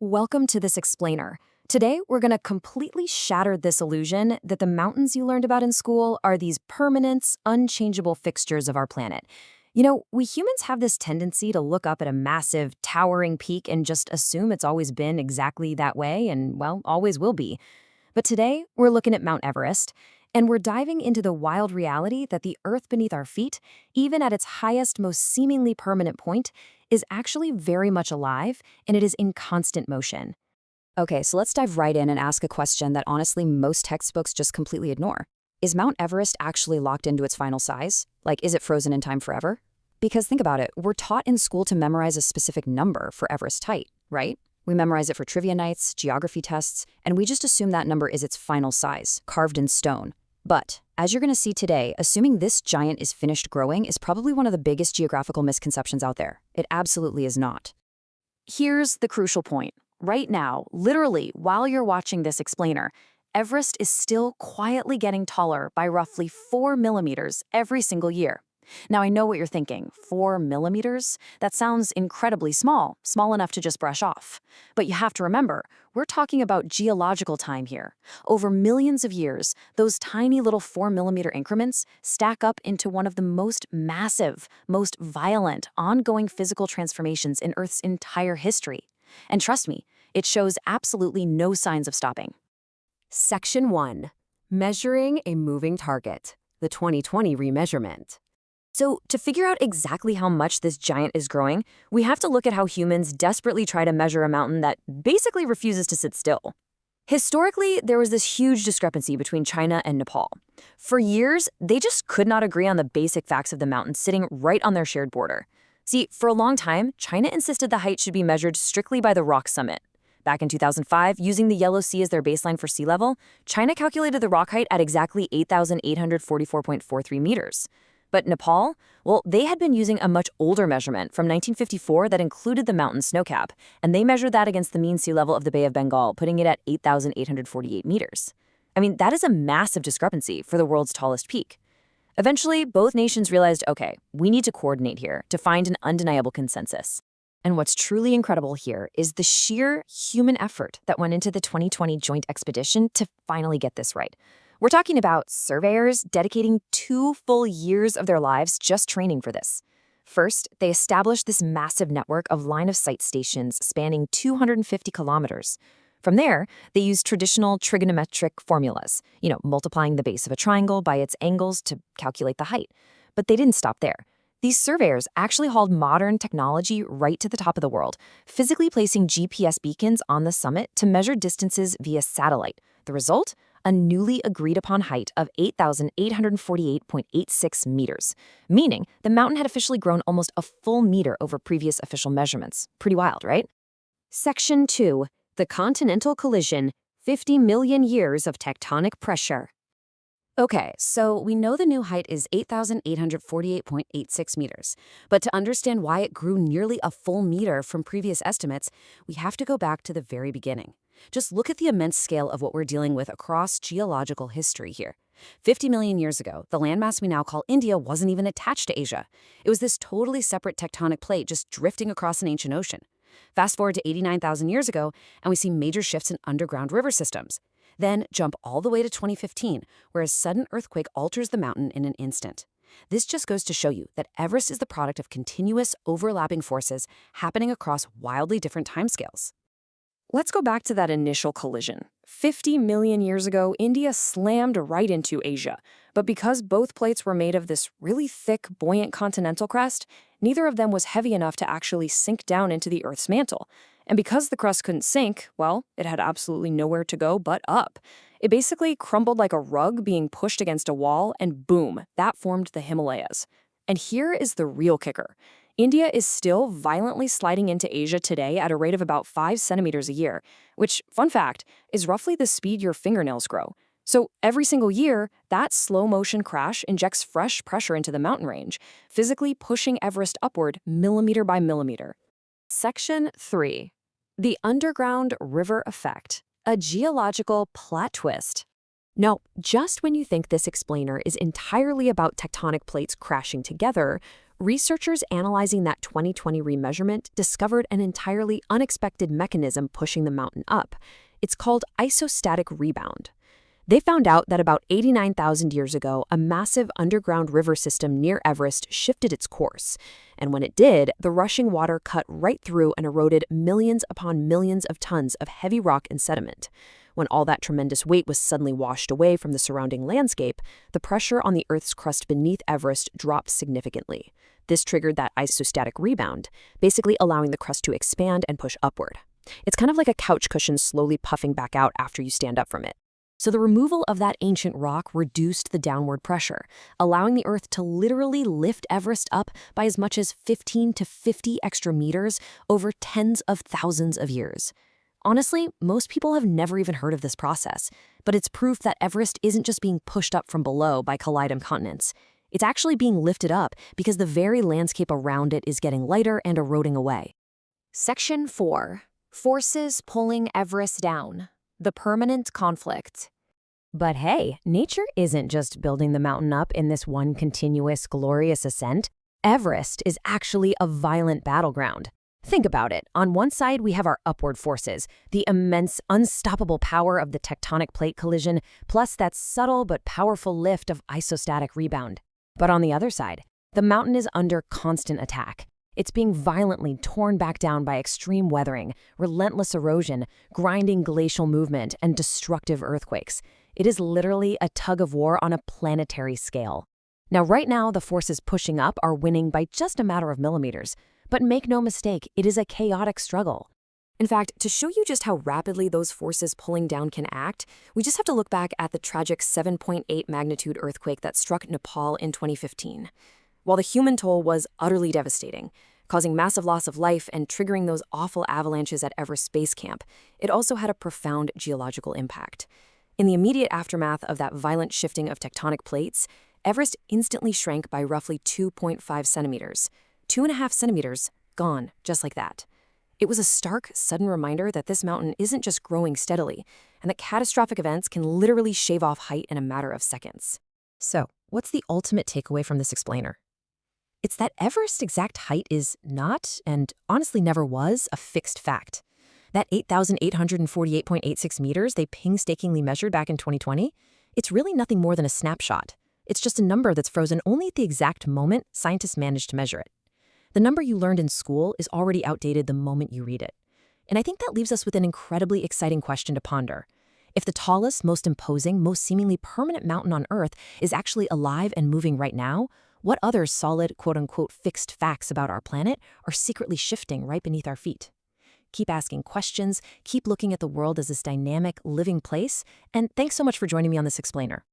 Welcome to this explainer. Today, we're going to completely shatter this illusion that the mountains you learned about in school are these permanent, unchangeable fixtures of our planet. We humans have this tendency to look up at a massive, towering peak and just assume it's always been exactly that way and, well, always will be. But today, we're looking at Mount Everest, and we're diving into the wild reality that the Earth beneath our feet, even at its highest, most seemingly permanent point, is actually very much alive, and it is in constant motion. Okay, so let's dive right in and ask a question that honestly most textbooks just completely ignore. Is Mount Everest actually locked into its final size? Like, is it frozen in time forever? Because think about it, we're taught in school to memorize a specific number for Everest height, right? We memorize it for trivia nights, geography tests, and we just assume that number is its final size, carved in stone. But, as you're going to see today, assuming this giant is finished growing is probably one of the biggest geographical misconceptions out there. It absolutely is not. Here's the crucial point. Right now, literally while you're watching this explainer, Everest is still quietly getting taller by roughly 4 millimeters every single year. Now, I know what you're thinking. 4 millimeters? That sounds incredibly small, small enough to just brush off. But you have to remember, we're talking about geological time here. Over millions of years, those tiny little 4-millimeter increments stack up into one of the most massive, most violent, ongoing physical transformations in Earth's entire history. And trust me, it shows absolutely no signs of stopping. Section 1. Measuring a moving target. The 2020 remeasurement. So, to figure out exactly how much this giant is growing, we have to look at how humans desperately try to measure a mountain that basically refuses to sit still. Historically, there was this huge discrepancy between China and Nepal. For years, they just could not agree on the basic facts of the mountain sitting right on their shared border. See, for a long time, China insisted the height should be measured strictly by the rock summit. Back in 2005, using the Yellow Sea as their baseline for sea level, China calculated the rock height at exactly 8,844.43 meters. But Nepal, well, they had been using a much older measurement from 1954 that included the mountain snowcap, and they measured that against the mean sea level of the Bay of Bengal, putting it at 8,848 meters. I mean, that is a massive discrepancy for the world's tallest peak. Eventually, both nations realized, okay, we need to coordinate here to find an undeniable consensus. And what's truly incredible here is the sheer human effort that went into the 2020 joint expedition to finally get this right. We're talking about surveyors dedicating 2 full years of their lives just training for this. First, they established this massive network of line-of-sight stations spanning 250 kilometers. From there, they used traditional trigonometric formulas, multiplying the base of a triangle by its angles to calculate the height. But they didn't stop there. These surveyors actually hauled modern technology right to the top of the world, physically placing GPS beacons on the summit to measure distances via satellite. The result? A newly agreed-upon height of 8,848.86 meters, meaning the mountain had officially grown almost a full meter over previous official measurements. Pretty wild, right? Section 2. The continental collision. 50 million years of tectonic pressure. Okay, so we know the new height is 8,848.86 meters. But to understand why it grew nearly a full meter from previous estimates, we have to go back to the very beginning. Just look at the immense scale of what we're dealing with across geological history here. 50 million years ago, the landmass we now call India wasn't even attached to Asia. It was this totally separate tectonic plate just drifting across an ancient ocean. Fast forward to 89,000 years ago, and we see major shifts in underground river systems. Then jump all the way to 2015, where a sudden earthquake alters the mountain in an instant. This just goes to show you that Everest is the product of continuous, overlapping forces happening across wildly different timescales. Let's go back to that initial collision. 50 million years ago, India slammed right into Asia. But because both plates were made of this really thick, buoyant continental crust, neither of them was heavy enough to actually sink down into the Earth's mantle. And because the crust couldn't sink, well, it had absolutely nowhere to go but up. It basically crumbled like a rug being pushed against a wall, and boom, that formed the Himalayas. And here is the real kicker. India is still violently sliding into Asia today at a rate of about 5 centimeters a year, which, fun fact, is roughly the speed your fingernails grow. So every single year, that slow-motion crash injects fresh pressure into the mountain range, physically pushing Everest upward millimeter by millimeter. Section 3. The underground river effect. A geological plot twist. Now, just when you think this explainer is entirely about tectonic plates crashing together, Researchers analyzing that 2020 remeasurement discovered an entirely unexpected mechanism pushing the mountain up. It's called isostatic rebound. They found out that about 89,000 years ago, a massive underground river system near Everest shifted its course. And when it did, the rushing water cut right through and eroded millions upon millions of tons of heavy rock and sediment. When all that tremendous weight was suddenly washed away from the surrounding landscape, the pressure on the Earth's crust beneath Everest dropped significantly. This triggered that isostatic rebound, basically allowing the crust to expand and push upward. It's kind of like a couch cushion slowly puffing back out after you stand up from it. So the removal of that ancient rock reduced the downward pressure, allowing the Earth to literally lift Everest up by as much as 15 to 50 extra meters over tens of thousands of years. Honestly, most people have never even heard of this process, but it's proof that Everest isn't just being pushed up from below by colliding continents. It's actually being lifted up because the very landscape around it is getting lighter and eroding away. Section 4. Forces pulling Everest down. The permanent conflict. But hey, nature isn't just building the mountain up in this one continuous, glorious ascent. Everest is actually a violent battleground. Think about it. On one side, we have our upward forces, the immense, unstoppable power of the tectonic plate collision, plus that subtle but powerful lift of isostatic rebound. But on the other side, the mountain is under constant attack. It's being violently torn back down by extreme weathering, relentless erosion, grinding glacial movement, and destructive earthquakes. It is literally a tug of war on a planetary scale. Now, right now, the forces pushing up are winning by just a matter of millimeters. But make no mistake, it is a chaotic struggle. In fact, to show you just how rapidly those forces pulling down can act, we just have to look back at the tragic 7.8 magnitude earthquake that struck Nepal in 2015. While the human toll was utterly devastating, causing massive loss of life and triggering those awful avalanches at Everest Base Camp, it also had a profound geological impact. In the immediate aftermath of that violent shifting of tectonic plates, Everest instantly shrank by roughly 2.5 centimeters. 2.5 centimeters, gone, just like that. It was a stark, sudden reminder that this mountain isn't just growing steadily, and that catastrophic events can literally shave off height in a matter of seconds. So, what's the ultimate takeaway from this explainer? It's that Everest's exact height is not, and honestly never was, a fixed fact. That 8,848.86 meters they painstakingly measured back in 2020, it's really nothing more than a snapshot. It's just a number that's frozen only at the exact moment scientists managed to measure it. The number you learned in school is already outdated the moment you read it. And I think that leaves us with an incredibly exciting question to ponder. If the tallest, most imposing, most seemingly permanent mountain on Earth is actually alive and moving right now, what other solid, quote-unquote, fixed facts about our planet are secretly shifting right beneath our feet? Keep asking questions, keep looking at the world as this dynamic, living place, and thanks so much for joining me on this explainer.